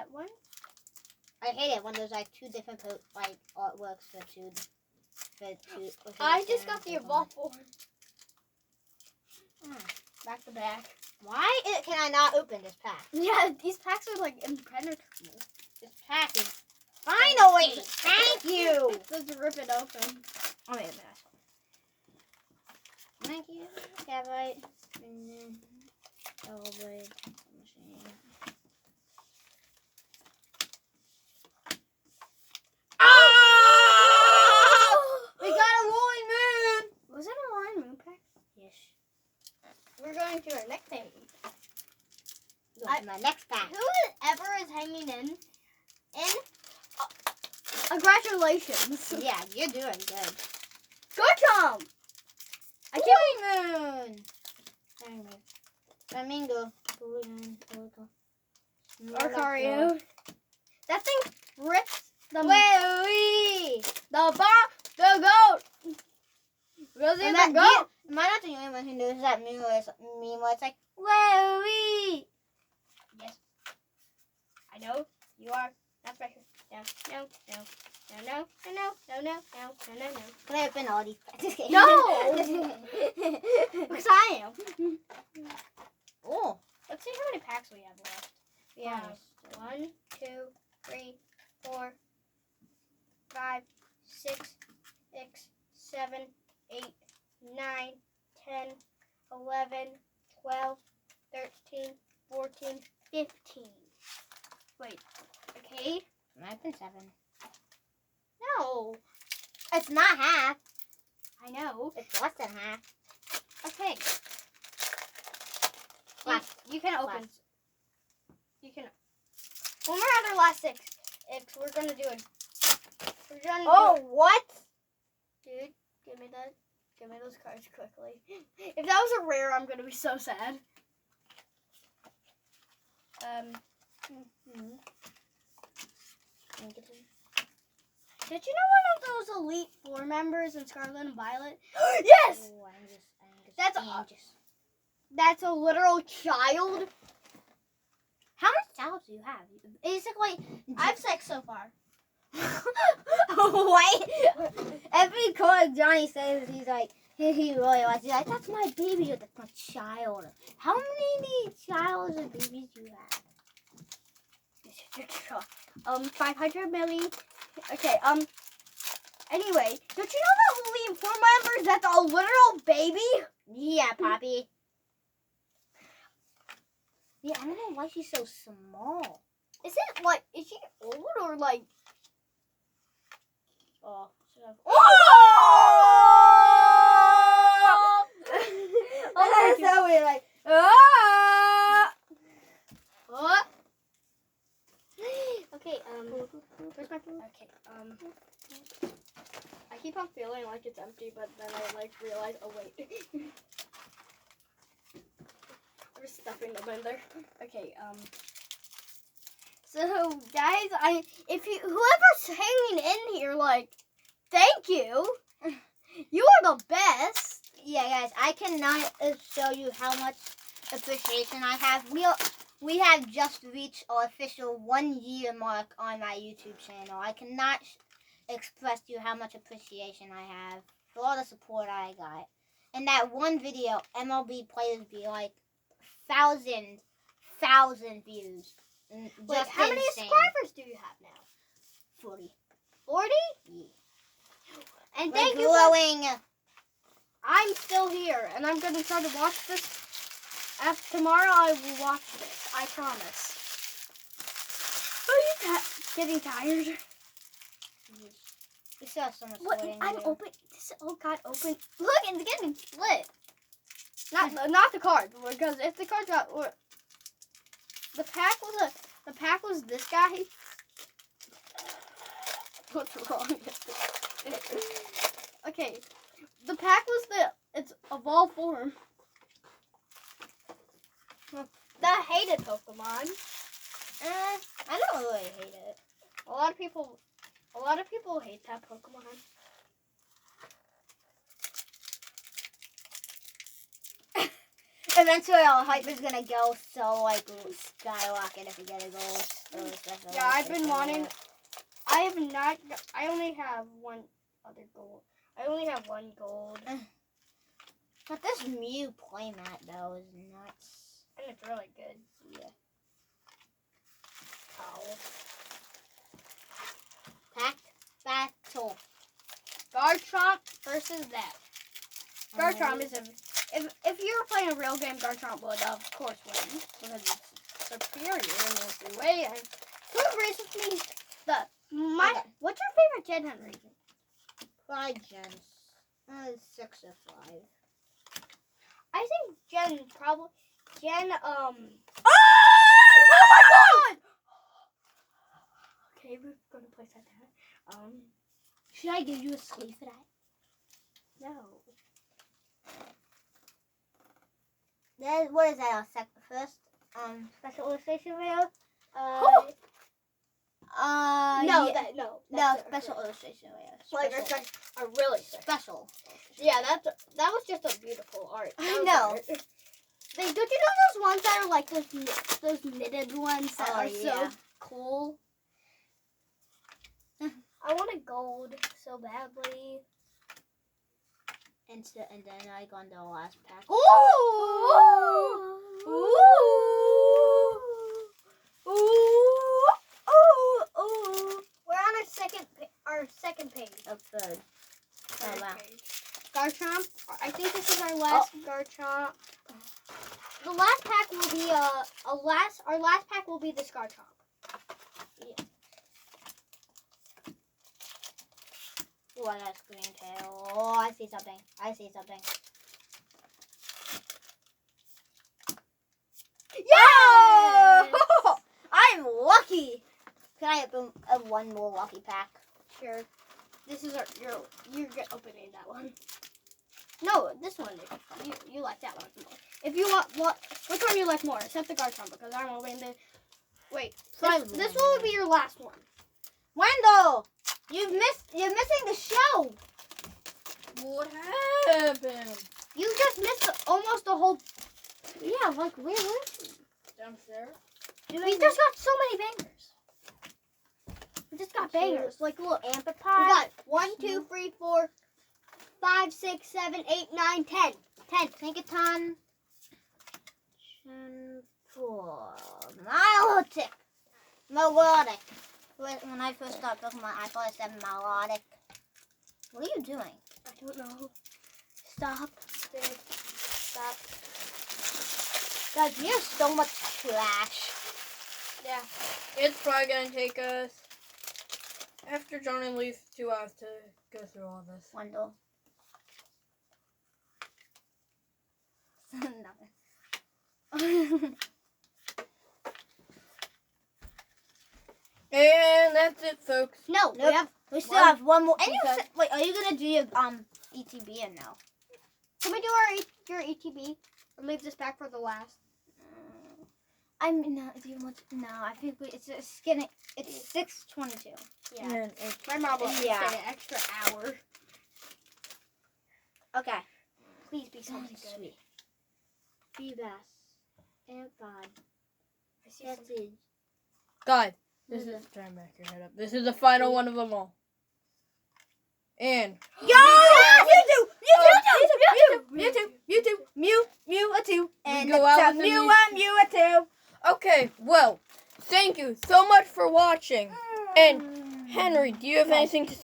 that one. I hate it when there's like two different artworks for two. I just got the evolved form. Back to back. Why can I not open this pack? Yeah, these packs are like impenetrable. This pack is finally. Thank you. Let's rip it open. Oh wait, thank you. Gavite. Double-blade machine. We got a rolling moon. Was it a rolling moon pack? Yes. We're going to our next page. My next pack. Whoever is hanging in congratulations. Yeah, you're doing good. Good job. Rolling moon. Flamingo. Arcario. That thing rips the goat. Goes in the goat. Am I not the only one who knows that meme where it's like, whoa-wee? Yes. I know. You are. That's right. No. Can I open all these packs? No! Because I am. Oh. Let's see how many packs we have left. We have 1, 2, 3, 4, 5, 6, 7, 8, 9, 10, 11, 12, 13, 14, 15. Wait. Okay. I've been 7. No. It's not half. I know. It's less than half. Okay. You can open. You can. When we're at our last 6, we're gonna do it. What? Dude, give me those cards quickly. If that was a rare, I'm gonna be so sad. Did you know one of those Elite Four members in Scarlet and Violet? Yes! Oh, That's a literal child. How many styles do you have? Basically, I have 6 so far. What? Every card Johnny says, he's like, he really likes. He's like, that's my baby. That's my child. How many childs or babies do you have? 500 million. Okay, anyway, don't you know that Elite Four members, that's a literal baby? Yeah, Poppy. Yeah, I don't know why she's so small. Is she old or like... Oh. Oh! Oh, that's so weird. Like, What? Okay, where's my phone? Okay, I keep on feeling like it's empty, but then I realize, oh wait. We're stuffing them in there. Okay, so guys, if whoever's hanging in here, thank you. You are the best. Yeah, guys, I cannot show you how much appreciation I have. We have just reached our official 1-year mark on my YouTube channel. I cannot express to you how much appreciation I have for all the support I got. In that one video, MLB players be like 1,000 views. Wait, how many subscribers do you have now? 40. 40? Yeah. And We're thank you. growing. I'm still here, and I'm going to try to watch this. After tomorrow, I will watch this. I promise. Are you getting tired? We still have so much What? sorting to I'm do. open. This all got open. Look, it's getting split. Not the card, because if the card got the pack was this guy. What's wrong? Okay, the pack was it's evolved form. The hated Pokemon. I don't really hate it. A lot of people hate that Pokemon. Eventually, our hype is gonna go so skyrocket if we get a gold. I've been wanting. I have not. I only have one other gold. I only have one gold, But this Mew playmat though is nuts. and it's really good. Yeah. Ow. Packed battle. Garchomp versus that. Garchomp is a. If you were playing a real game, Garchomp would of course win because it's superior in every way. And who agrees with me? Okay. What's your favorite Gen, Henry? Pride gens. 6 or 5. I think Gen probably Oh my God! Okay, we're gonna place that down. Should I give you a sleeve for that? No. Then what is that? Our first special illustration video. Oh! No, yeah. no. No, that's it. special illustration video. Like a really Special. Yeah, that was just a beautiful art. I That was know. art. Don't you know those ones that are like those knitted ones that are so cool? I want a gold so badly. And then I got the last pack. Ooh! Ooh! We're on our second page. Oh, third. Third wow. page. Garchomp. I think this is our last Garchomp. The last pack will be our last pack will be this Garchomp. Oh, I got a screen tail. Oh, I see something. Yeah! I'm lucky. Can I have one more lucky pack? Sure. This is you're opening that one. No, this one. You like that one more. If you want which one you like more? Except the Garchomp because I'm opening the. Wait, this one would be your last one. Wendell, you're missing the show. What happened? You just missed almost the whole. Yeah, like where were you? Downstairs? We just got so many bangers. We just got bangers. Like look, Amphipods. we got 1, 2, 3, 4, 5, 6, 7, 8, 9, 10. 10. Pinkaton. 4. Milotic. Melodic. When I first started Pokemon, I thought it said melodic. What are you doing? I don't know. Stop. Stop. Guys, we have so much trash. Yeah. It's probably going to take us, after Johnny leaves, 2 hours to go through all this. Wendell. Nothing. And that's it, folks. No, Nope. We still one. have one more. And you Okay. said, wait, are you gonna do your ETB and no? Can we do your ETB? Or leave this back for the last? I'm not. Do you want? No, I think it's a skinny. It's 6:22. Yeah. And it's My mom will stay Yeah. an extra hour. Okay. Please be something good. Sweet. Be best and fun. I see That's something. it. God, this is try and back your head up. This is the final one of them all. And Mewtwo, and go out it's a with the Mewtwo. okay, well, thank you so much for watching. And Henry, do you have anything to